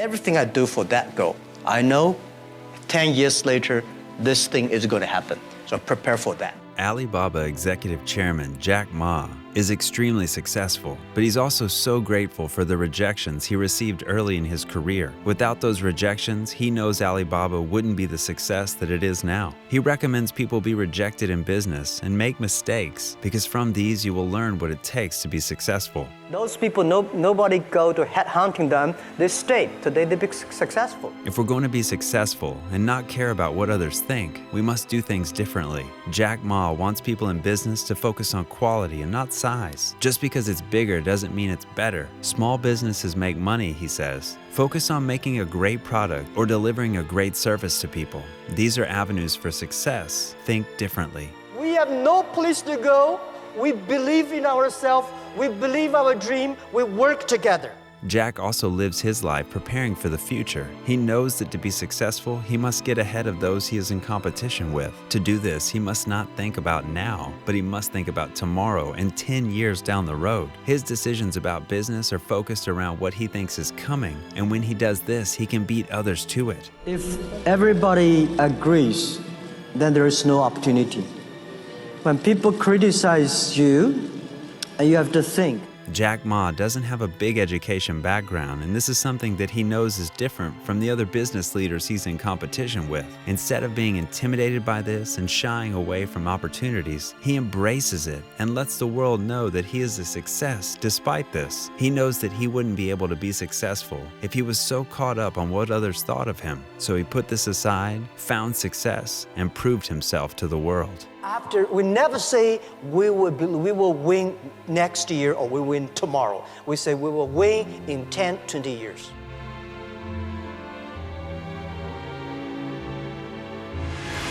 everything I do for that goal, I know 10 years later, this thing is going to happen. So prepare for that. Alibaba Executive Chairman Jack Ma is extremely successful, but he's also so grateful for the rejections he received early in his career. Without those rejections, he knows Alibaba wouldn't be the success that it is now. He recommends people be rejected in business and make mistakes, because from these you will learn what it takes to be successful. Those people, nobody go to headhunting them. They stay. Today they be successful. If we're going to be successful and not care about what others think, we must do things differently. Jack Ma wants people in business to focus on quality and not size. Just because it's bigger doesn't mean it's better. Small businesses make money, he says. Focus on making a great product or delivering a great service to people. These are avenues for success. Think differently. We have no place to go. We believe in ourselves. We believe our dream. We work together. Jack also lives his life preparing for the future. He knows that to be successful, he must get ahead of those he is in competition with. To do this, he must not think about now, but he must think about tomorrow and 10 years down the road. His decisions about business are focused around what he thinks is coming, and when he does this, he can beat others to it. If everybody agrees, then there is no opportunity. When people criticize you, you have to think. Jack Ma doesn't have a big education background, and this is something that he knows is different from the other business leaders he's in competition with. Instead of being intimidated by this and shying away from opportunities, he embraces it and lets the world know that he is a success despite this. He knows that he wouldn't be able to be successful if he was so caught up on what others thought of him. So he put this aside, found success, and proved himself to the world. After, we never say we will win next year or we win tomorrow. We say we will win in 10, 20 years.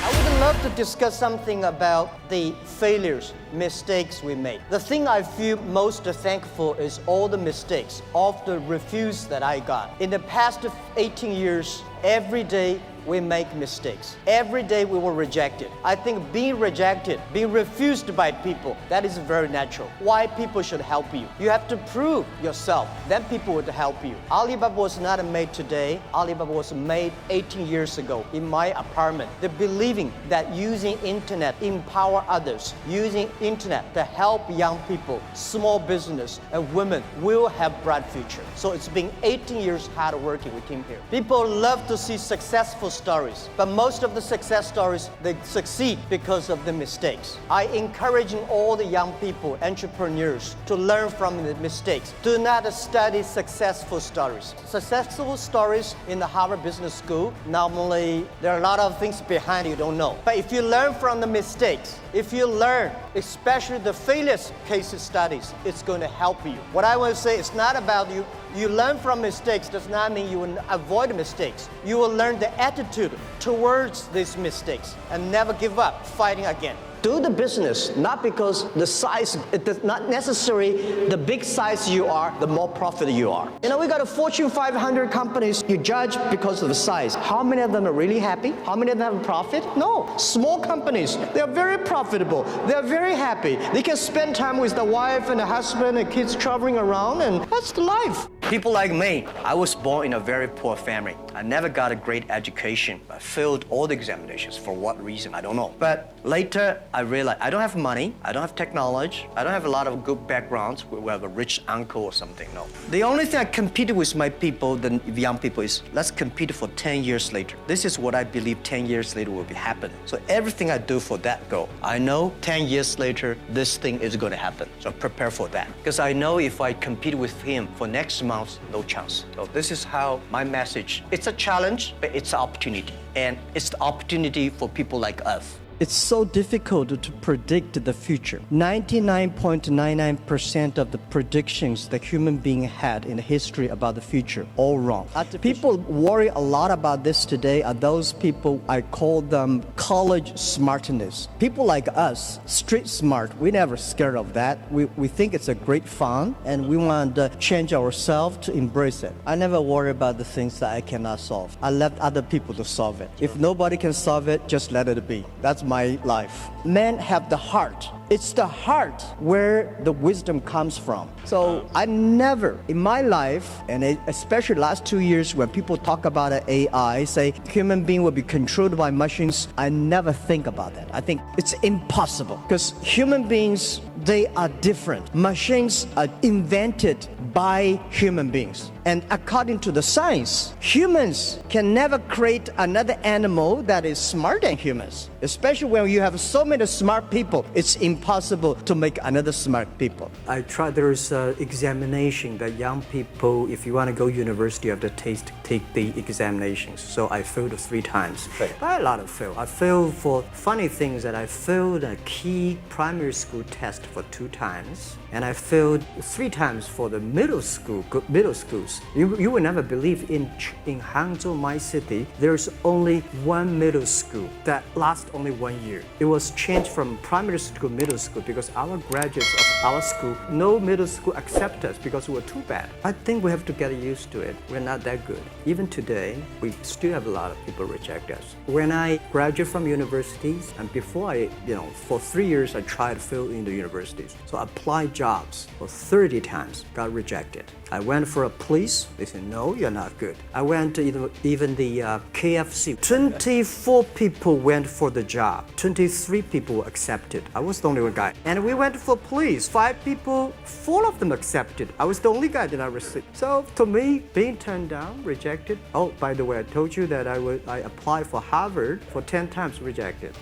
I would love to discuss something about the failures, mistakes we made. The thing I feel most thankful is all the mistakes, all the refuse that I got. In the past 18 years, every day we make mistakes. Every day we were rejected. I think being rejected, being refused by people, that is very natural. Why people should help you? You have to prove yourself, then people would help you. Alibaba was not made today. Alibaba was made 18 years ago in my apartment. The believing that using internet empower others, using internet to help young people, small business, and women will have bright future. So it's been 18 years hard working we came here. People love to see successful stories, but most of the success stories, they succeed because of the mistakes. I encouraging all the young people, entrepreneurs, to learn from the mistakes. Do not study successful stories. Successful stories in the Harvard Business School, normally there are a lot of things behind you don't know. But if you learn from the mistakes, if you learn, especially the failures case studies, it's going to help you. What I want to say is not about you. You learn from mistakes does not mean you will avoid mistakes. You will learn the attitude towards these mistakes and never give up, fighting again. Do the business, not because the size, it does not necessarily the big size you are, the more profit you are. You know, we got a Fortune 500 companies, you judge because of the size. How many of them are really happy? How many of them have profit? No. Small companies, they are very profitable. They are very happy. They can spend time with the wife and the husband and kids traveling around, and that's the life. People like me, I was born in a very poor family. I never got a great education. I failed all the examinations. For what reason? I don't know. But later, I realized I don't have money, I don't have technology, I don't have a lot of good backgrounds. We have a rich uncle or something, no. The only thing I competed with my people, the young people, is let's compete for 10 years later. This is what I believe 10 years later will be happening. So everything I do for that goal, I know 10 years later, this thing is going to happen. So prepare for that. Because I know if I compete with him for next month, no chance. So this is how my message, it's a challenge, but it's an opportunity. And it's the opportunity for people like us. It's so difficult to predict the future. 99.99% of the predictions the human being had in the history about the future, all wrong. People worry a lot about this today are those people, I call them college smartness. People like us, street smart, we never scared of that. We think it's a great fun and we want to change ourselves to embrace it. I never worry about the things that I cannot solve. I left other people to solve it. If nobody can solve it, just let it be. That's my my life. Men have the heart. It's the heart where the wisdom comes from. So I never in my life, and especially last 2 years when people talk about AI, say human being will be controlled by machines, I never think about that. I think it's impossible because human beings, they are different. Machines are invented by human beings. And according to the science, humans can never create another animal that is smarter than humans. Especially when you have so many smart people, it's impossible to make another smart people. There's an examination that young people, if you want to go university, you have to take the examinations. So I failed 3 times. Right. But a lot of fail. I failed for funny things that I failed a key primary school test for 2 times. And I failed 3 times for the middle schools. You will never believe in Hangzhou, my city, there's only one middle school that lasts only 1 year. It was changed from primary school to middle school because our graduates of our school, no middle school accept us because we were too bad. I think we have to get used to it. We're not that good. Even today, we still have a lot of people reject us. When I graduated from universities, and before for 3 years, I tried to fill in the universities. So I applied jobs for 30 times, got rejected. I went for a police, they said, no, you're not good. I went to even the KFC. 24 people went for the job. 23 people were accepted. I was the only one guy. And we went for police. 5 people, 4 of them accepted. I was the only guy that I received. So to me, being turned down, rejected. Oh, by the way, I told you that I applied for Harvard for 10 times, rejected.